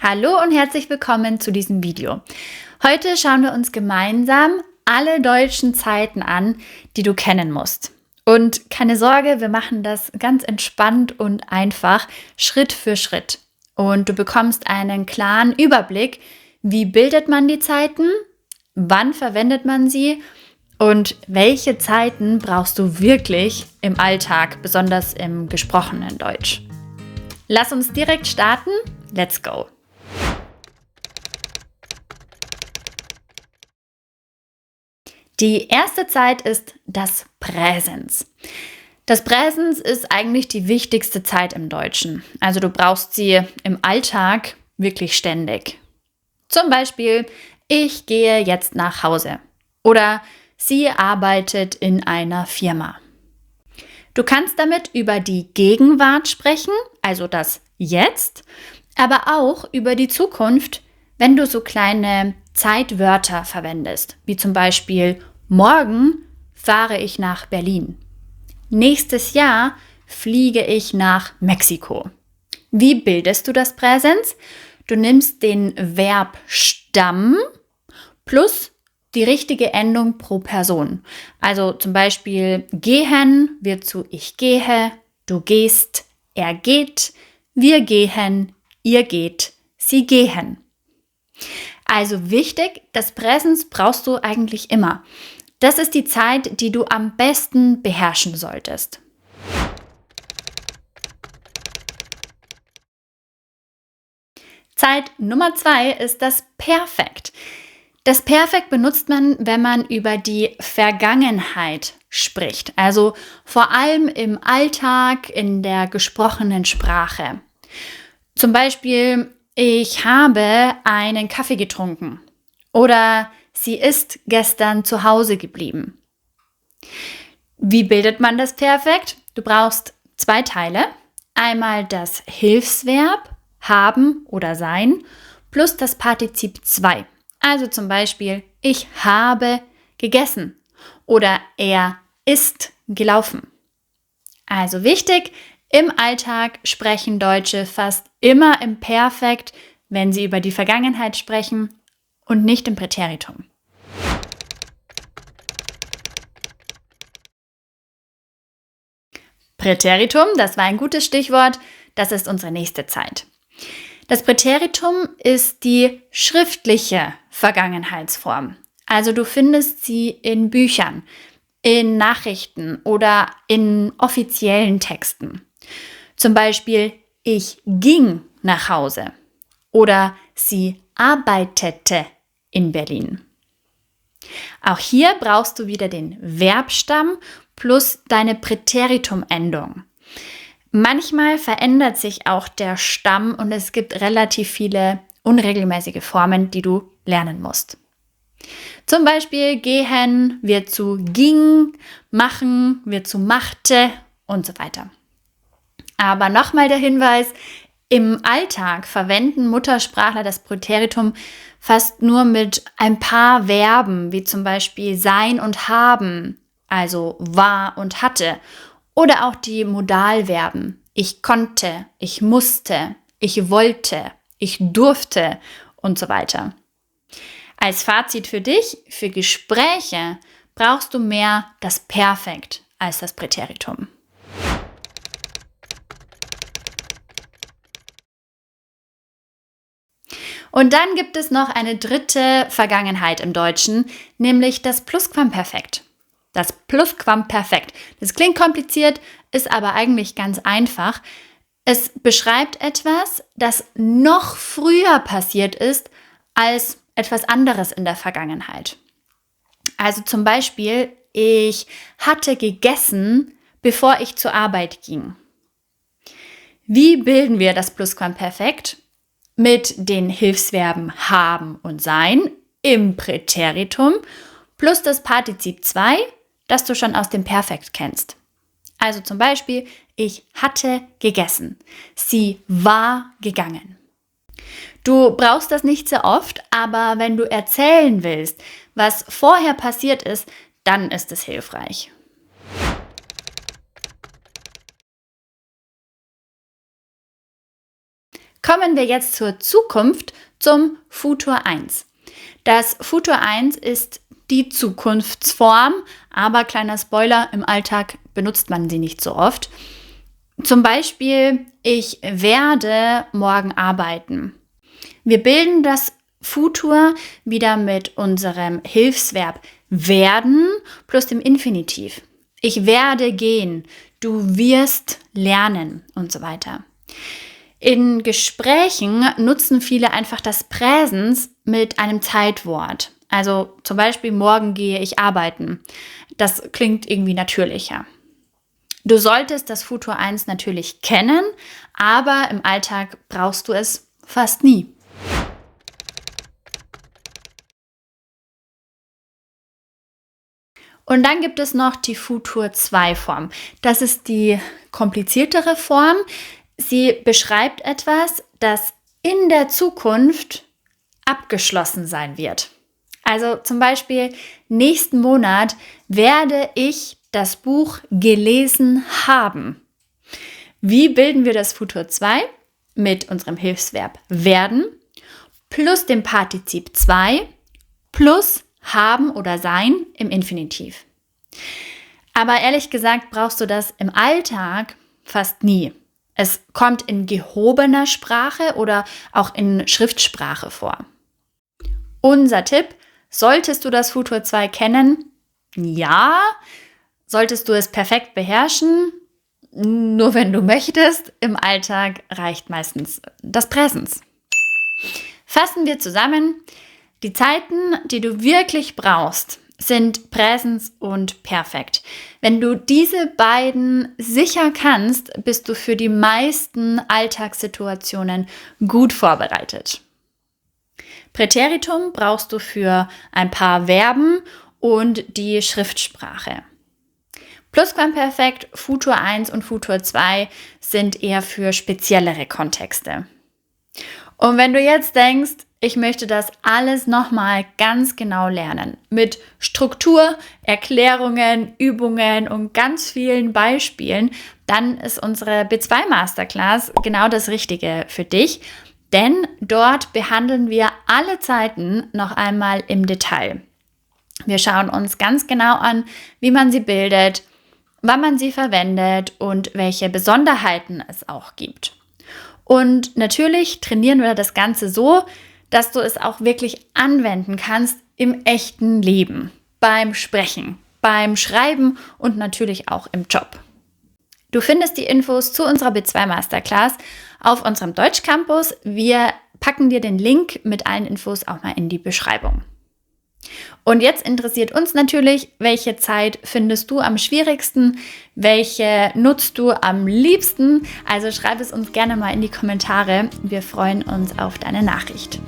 Hallo und herzlich willkommen zu diesem Video. Heute schauen wir uns gemeinsam alle deutschen Zeiten an, die du kennen musst. Und keine Sorge, wir machen das ganz entspannt und einfach, Schritt für Schritt. Und du bekommst einen klaren Überblick, wie bildet man die Zeiten, wann verwendet man sie und welche Zeiten brauchst du wirklich im Alltag, besonders im gesprochenen Deutsch. Lass uns direkt starten. Let's go! Die erste Zeit ist das Präsens. Das Präsens ist eigentlich die wichtigste Zeit im Deutschen. Also du brauchst sie im Alltag wirklich ständig. Zum Beispiel, ich gehe jetzt nach Hause oder sie arbeitet in einer Firma. Du kannst damit über die Gegenwart sprechen, also das Jetzt, aber auch über die Zukunft, wenn du so kleine Zeitwörter verwendest, wie zum Beispiel morgen fahre ich nach Berlin. Nächstes Jahr fliege ich nach Mexiko. Wie bildest du das Präsens? Du nimmst den Verbstamm plus die richtige Endung pro Person. Also zum Beispiel gehen wird zu ich gehe, du gehst, er geht, wir gehen, ihr geht, sie gehen. Also wichtig, das Präsens brauchst du eigentlich immer. Das ist die Zeit, die du am besten beherrschen solltest. Zeit Nummer 2 ist das Perfekt. Das Perfekt benutzt man, wenn man über die Vergangenheit spricht. Also vor allem im Alltag, in der gesprochenen Sprache. Zum Beispiel, ich habe einen Kaffee getrunken oder sie ist gestern zu Hause geblieben. Wie bildet man das Perfekt? Du brauchst 2 Teile. Einmal das Hilfsverb haben oder sein plus das Partizip 2. Also zum Beispiel, ich habe gegessen oder er ist gelaufen. Also wichtig, im Alltag sprechen Deutsche fast immer im Perfekt, wenn sie über die Vergangenheit sprechen und nicht im Präteritum. Präteritum, das war ein gutes Stichwort, das ist unsere nächste Zeit. Das Präteritum ist die schriftliche Vergangenheitsform. Also du findest sie in Büchern, in Nachrichten oder in offiziellen Texten. Zum Beispiel, ich ging nach Hause oder sie arbeitete in Berlin. Auch hier brauchst du wieder den Verbstamm plus deine Präteritum-Endung. Manchmal verändert sich auch der Stamm und es gibt relativ viele unregelmäßige Formen, die du lernen musst. Zum Beispiel gehen wird zu ging, machen wird zu machte und so weiter. Aber nochmal der Hinweis, im Alltag verwenden Muttersprachler das Präteritum fast nur mit ein paar Verben, wie zum Beispiel sein und haben, also war und hatte, oder auch die Modalverben. Ich konnte, ich musste, ich wollte, ich durfte und so weiter. Als Fazit für dich, für Gespräche brauchst du mehr das Perfekt als das Präteritum. Und dann gibt es noch eine dritte Vergangenheit im Deutschen, nämlich das Plusquamperfekt. Das Plusquamperfekt. Das klingt kompliziert, ist aber eigentlich ganz einfach. Es beschreibt etwas, das noch früher passiert ist als etwas anderes in der Vergangenheit. Also zum Beispiel, ich hatte gegessen, bevor ich zur Arbeit ging. Wie bilden wir das Plusquamperfekt? Mit den Hilfsverben haben und sein im Präteritum plus das Partizip 2, das du schon aus dem Perfekt kennst. Also zum Beispiel, ich hatte gegessen. Sie war gegangen. Du brauchst das nicht sehr oft, aber wenn du erzählen willst, was vorher passiert ist, dann ist es hilfreich. Kommen wir jetzt zur Zukunft, zum Futur 1. Das Futur 1 ist die Zukunftsform, aber kleiner Spoiler, im Alltag benutzt man sie nicht so oft. Zum Beispiel, ich werde morgen arbeiten. Wir bilden das Futur wieder mit unserem Hilfsverb werden plus dem Infinitiv. Ich werde gehen, du wirst lernen und so weiter. In Gesprächen nutzen viele einfach das Präsens mit einem Zeitwort. Also zum Beispiel, morgen gehe ich arbeiten. Das klingt irgendwie natürlicher. Du solltest das Futur 1 natürlich kennen, aber im Alltag brauchst du es fast nie. Und dann gibt es noch die Futur 2 Form. Das ist die kompliziertere Form. Sie beschreibt etwas, das in der Zukunft abgeschlossen sein wird. Also zum Beispiel, nächsten Monat werde ich das Buch gelesen haben. Wie bilden wir das Futur 2? Mit unserem Hilfsverb werden plus dem Partizip 2 plus haben oder sein im Infinitiv. Aber ehrlich gesagt brauchst du das im Alltag fast nie. Es kommt in gehobener Sprache oder auch in Schriftsprache vor. Unser Tipp, solltest du das Futur 2 kennen? Ja. Solltest du es perfekt beherrschen? Nur wenn du möchtest. Im Alltag reicht meistens das Präsens. Fassen wir zusammen. Die Zeiten, die du wirklich brauchst, sind Präsens und Perfekt. Wenn du diese beiden sicher kannst, bist du für die meisten Alltagssituationen gut vorbereitet. Präteritum brauchst du für ein paar Verben und die Schriftsprache. Plusquamperfekt, Futur 1 und Futur 2 sind eher für speziellere Kontexte. Und wenn du jetzt denkst, ich möchte das alles nochmal ganz genau lernen, mit Struktur, Erklärungen, Übungen und ganz vielen Beispielen, dann ist unsere B2 Masterclass genau das Richtige für dich, denn dort behandeln wir alle Zeiten noch einmal im Detail. Wir schauen uns ganz genau an, wie man sie bildet, wann man sie verwendet und welche Besonderheiten es auch gibt. Und natürlich trainieren wir das Ganze so, dass du es auch wirklich anwenden kannst im echten Leben, beim Sprechen, beim Schreiben und natürlich auch im Job. Du findest die Infos zu unserer B2 Masterclass auf unserem Deutschcampus. Wir packen dir den Link mit allen Infos auch mal in die Beschreibung. Und jetzt interessiert uns natürlich, welche Zeit findest du am schwierigsten, welche nutzt du am liebsten? Also schreib es uns gerne mal in die Kommentare. Wir freuen uns auf deine Nachricht.